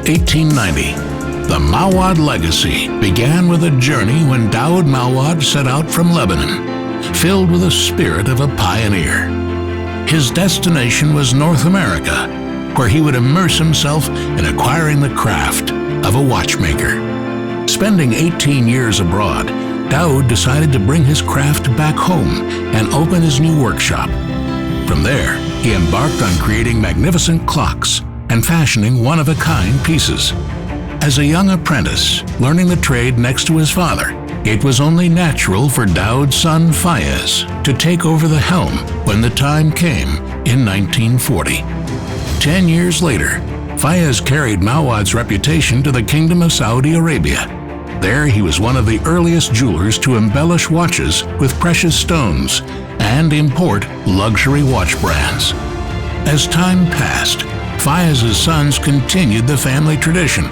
1890. The Mouawad legacy began with a journey when Daoud Mouawad set out from Lebanon, filled with the spirit of a pioneer. His destination was North America, where he would immerse himself in acquiring the craft of a watchmaker. Spending 18 years abroad, Daoud decided to bring his craft back home and open his new workshop. From there, he embarked on creating magnificent clocks and fashioning one-of-a-kind pieces. As a young apprentice, learning the trade next to his father, it was only natural for Daoud's son Fayez to take over the helm when the time came in 1940. 10 years later, Fayez carried Mouawad's reputation to the Kingdom of Saudi Arabia. There he was one of the earliest jewelers to embellish watches with precious stones and import luxury watch brands. As time passed, Fayez's sons continued the family tradition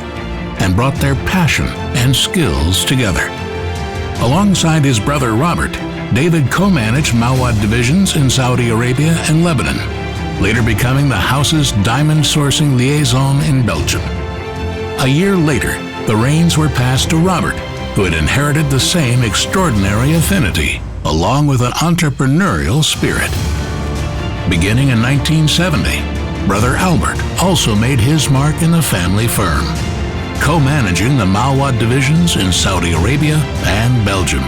and brought their passion and skills together. Alongside his brother Robert, David co-managed Mouawad divisions in Saudi Arabia and Lebanon, later becoming the house's diamond sourcing liaison in Belgium. A year later, the reins were passed to Robert, who had inherited the same extraordinary affinity, along with an entrepreneurial spirit. Beginning in 1970, brother Albert also made his mark in the family firm, co-managing the Mouawad divisions in Saudi Arabia and Belgium.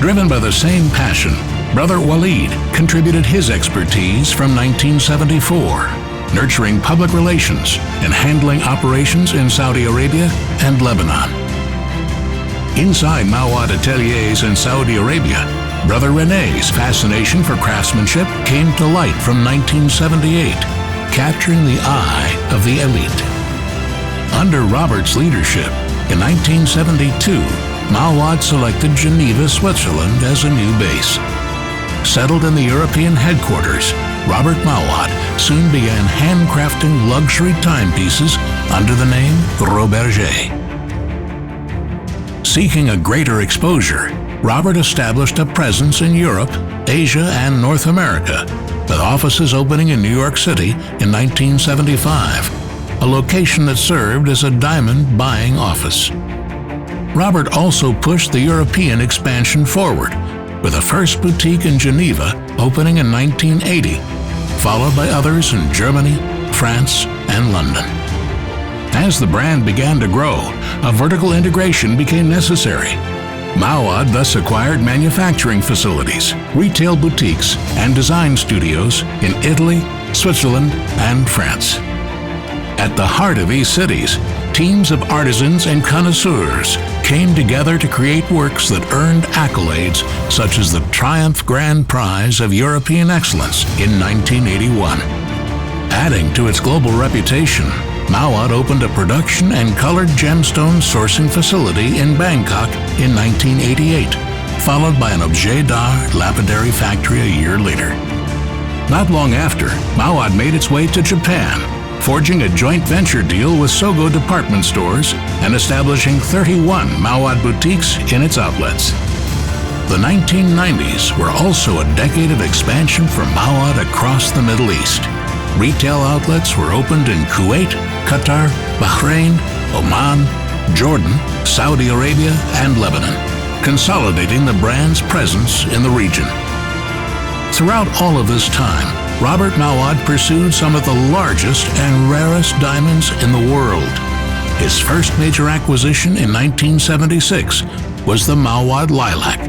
Driven by the same passion, brother Walid contributed his expertise from 1974, nurturing public relations and handling operations in Saudi Arabia and Lebanon. Inside Mouawad ateliers in Saudi Arabia, brother René's fascination for craftsmanship came to light from 1978, capturing the eye of the elite. Under Robert's leadership, in 1972, Mouawad selected Geneva, Switzerland as a new base. Settled in the European headquarters, Robert Mouawad soon began handcrafting luxury timepieces under the name Roberget. Seeking a greater exposure, Robert established a presence in Europe, Asia, and North America, with offices opening in New York City in 1975, a location that served as a diamond buying office. Robert also pushed the European expansion forward, with the first boutique in Geneva opening in 1980, followed by others in Germany, France, and London. As the brand began to grow, a vertical integration became necessary. Mouawad thus acquired manufacturing facilities, retail boutiques, and design studios in Italy, Switzerland, and France. At the heart of these cities, teams of artisans and connoisseurs came together to create works that earned accolades such as the Triumph Grand Prize of European Excellence in 1981. Adding to its global reputation, Mouawad opened a production and colored gemstone sourcing facility in Bangkok in 1988, followed by an objet d'art lapidary factory a year later. Not long after, Mouawad made its way to Japan, forging a joint venture deal with Sogo department stores and establishing 31 Mouawad boutiques in its outlets. The 1990s were also a decade of expansion for Mouawad across the Middle East. Retail outlets were opened in Kuwait, Qatar, Bahrain, Oman, Jordan, Saudi Arabia, and Lebanon, consolidating the brand's presence in the region. Throughout all of this time, Robert Mouawad pursued some of the largest and rarest diamonds in the world. His first major acquisition in 1976 was the Mouawad Lilac,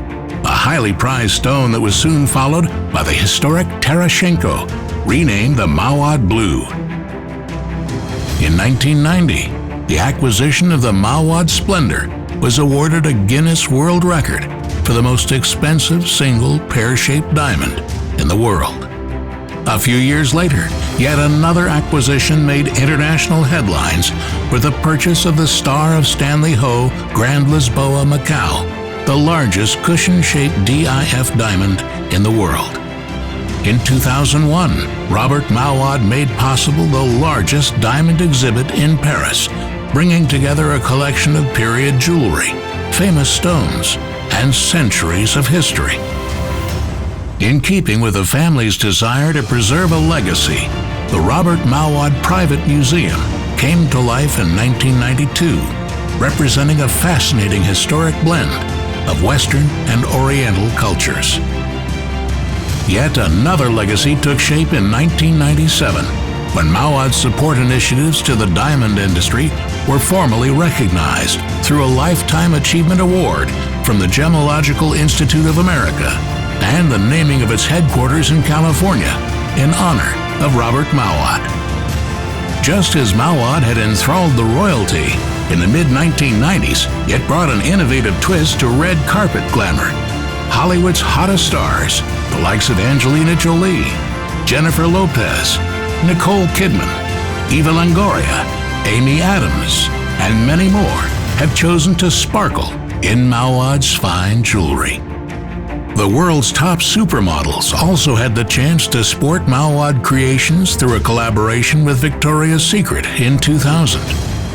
a highly prized stone that was soon followed by the historic Terashenko, renamed the Mouawad Blue. In 1990, the acquisition of the Mouawad Splendor was awarded a Guinness World Record for the most expensive single pear-shaped diamond in the world. A few years later, yet another acquisition made international headlines with the purchase of the Star of Stanley Ho Grand Lisboa Macau, the largest cushion-shaped DIF diamond in the world. In 2001, Robert Mouawad made possible the largest diamond exhibit in Paris, bringing together a collection of period jewelry, famous stones, and centuries of history. In keeping with the family's desire to preserve a legacy, the Robert Mouawad Private Museum came to life in 1992, representing a fascinating historic blend of Western and Oriental cultures. Yet another legacy took shape in 1997, when Mouawad's support initiatives to the diamond industry were formally recognized through a Lifetime Achievement Award from the Gemological Institute of America and the naming of its headquarters in California in honor of Robert Mouawad. Just as Mouawad had enthralled the royalty in the mid-1990s, it brought an innovative twist to red carpet glamour. Hollywood's hottest stars, the likes of Angelina Jolie, Jennifer Lopez, Nicole Kidman, Eva Longoria, Amy Adams, and many more have chosen to sparkle in Mouawad's fine jewelry. The world's top supermodels also had the chance to sport Mouawad creations through a collaboration with Victoria's Secret in 2000.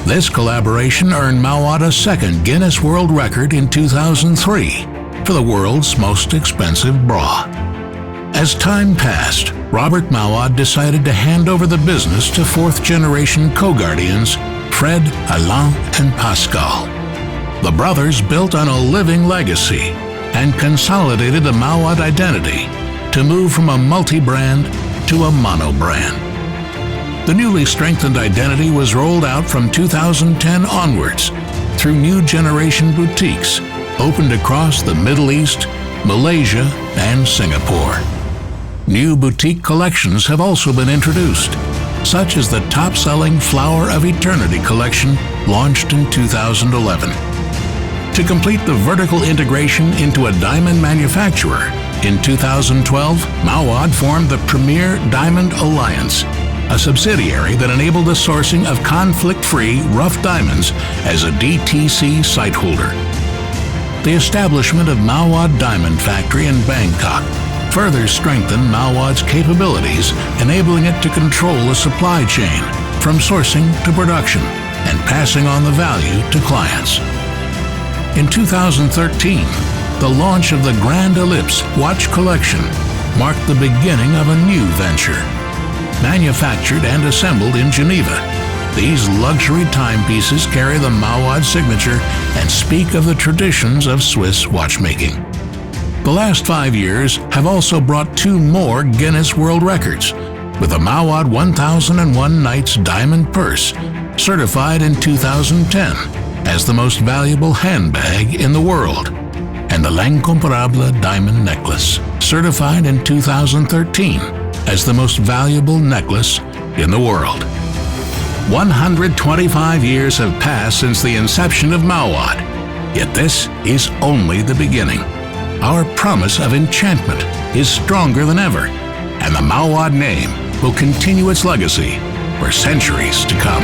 This collaboration earned Mouawad a second Guinness World Record in 2003 for the world's most expensive bra. As time passed, Robert Mouawad decided to hand over the business to fourth-generation co-guardians Fred, Alain, and Pascal. The brothers built on a living legacy and consolidated the Mouawad identity to move from a multi-brand to a mono-brand. The newly strengthened identity was rolled out from 2010 onwards through new generation boutiques opened across the Middle East, Malaysia, and Singapore. New boutique collections have also been introduced, such as the top-selling Flower of Eternity collection launched in 2011. To complete the vertical integration into a diamond manufacturer, in 2012, Mouawad formed the Premier Diamond Alliance, a subsidiary that enabled the sourcing of conflict-free rough diamonds as a DTC site holder. The establishment of Mouawad Diamond Factory in Bangkok further strengthened Mouawad's capabilities, enabling it to control the supply chain from sourcing to production and passing on the value to clients. In 2013, the launch of the Grand Ellipse watch collection marked the beginning of a new venture. Manufactured and assembled in Geneva, these luxury timepieces carry the Mouawad signature and speak of the traditions of Swiss watchmaking. The last 5 years have also brought 2 more Guinness World Records, with the Mouawad 1001 Nights Diamond Purse, certified in 2010 as the most valuable handbag in the world, and the L'Incomparable Diamond Necklace, certified in 2013 as the most valuable necklace in the world. 125 years have passed since the inception of Mouawad, yet this is only the beginning. Our promise of enchantment is stronger than ever, and the Mouawad name will continue its legacy for centuries to come.